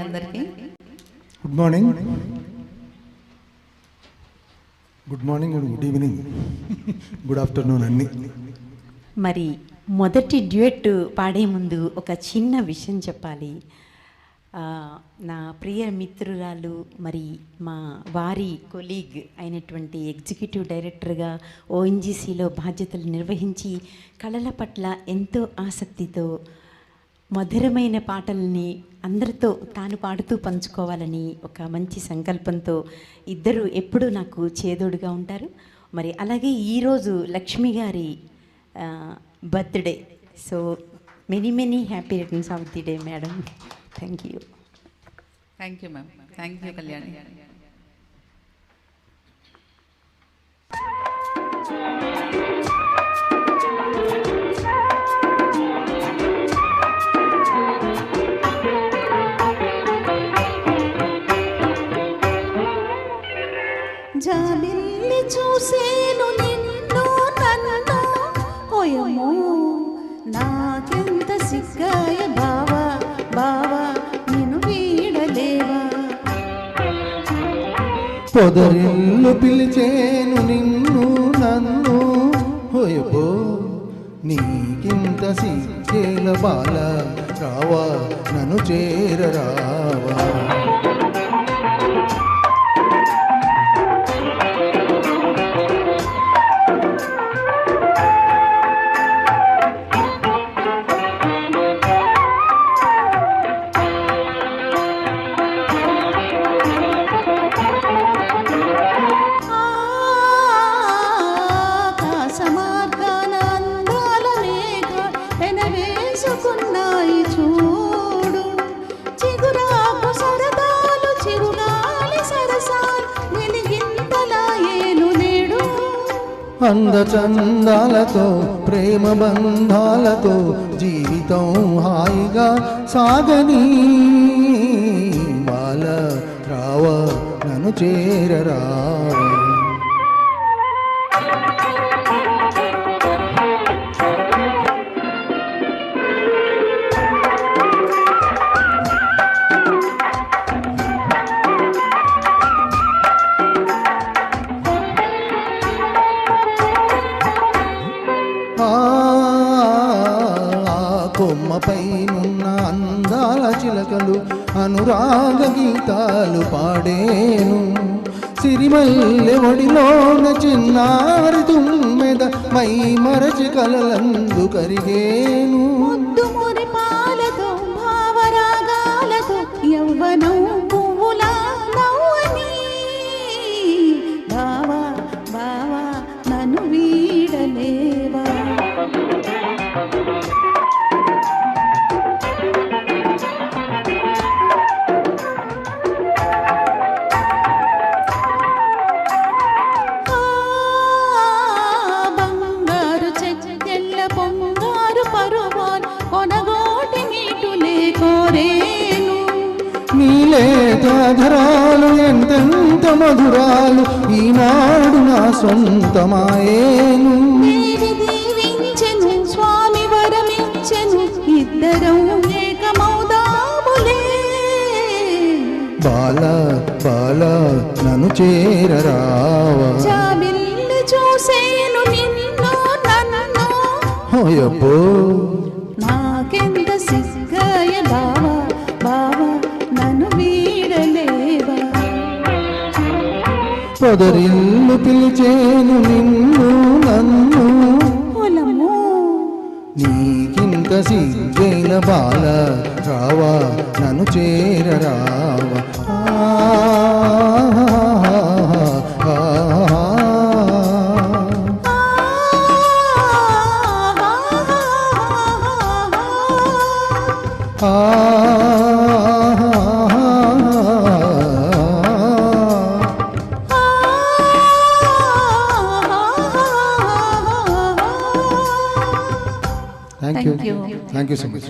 అందరికీ good morning and good evening, good afternoon అన్ని. మరి మొదటి డ్యూయట్ పాడే ముందు ఒక చిన్న విషయం చెప్పాలి. నా ప్రియ మిత్రురాలు, మరి మా వారి కొలీగ్ అయినటువంటి ఎగ్జిక్యూటివ్ డైరెక్టర్గా ఓఎన్జీసీలో బాధ్యతలు నిర్వహించి కళల పట్ల ఎంతో ఆసక్తితో మధురమైన పాటల్ని అందరితో తాను పాడుతూ పంచుకోవాలని ఒక మంచి సంకల్పంతో ఇద్దరు ఎప్పుడూ నాకు చేదోడుగా ఉంటారు. మరి అలాగే ఈరోజు లక్ష్మి గారి birthday. So many happy returns of the day madam. Thank you ma'am. Thank you Kalyani. జాబిల్లి చూసేను నిన్ను నన్ను, ఓయమ్మో నాకెంత సిగ్గాయ బావా బావా నిన్ను వీడలేవా. పొదరిల్లు పిలిచేను నిన్ను నన్ను, ఓయబ్బో నీకింత సిగ్గేల బాల, రావా నన్ను చేరరావా. వేసుకున్నాయి చూడు చిగురాకు సరదాలు, చిరుగాలి సరసాలు వెలిగింతలా ఏను నేడు. అందచందాలతో ప్రేమ బంధాలతో జీవితం హాయిగా సాగని బాల, రావా నన్ను చేరరావా. కొమ్మపైనున్న అందాల చిలకలు అనురాగ గీతాలు పాడేను, సిరిమల్లె ఒడిలోన చిన్నారి తుమ్మెద మై మరచి కలలందు కరిగేను. ముద్దు మురి పాలతో భావరాగాలతో యవ్వనం పువ్వులా నవ్వని, బావా బావా నన్ను వీడలేవా. నీలేతాధరాలు ఎంతెంత మధురాలు ఈనాడు నా సొంతమాయేను. దీవించెను స్వామి వరమించెను ఇద్దరం ఏకమౌదాములే. బాల బాల నన్ను చేరరావా. జాబిల్లి చూసేను నిన్ను నన్ను, ఓయబ్బో నాకెంత సిగ్గాయ బావా బావా నన్ను వీడలేవా. పొదరిల్లు పిలిచేను నిన్ను నన్ను, పొలము నీకింత సిగ్గైన బాల, రావా నన్ను చేరరావా. Thank you so much.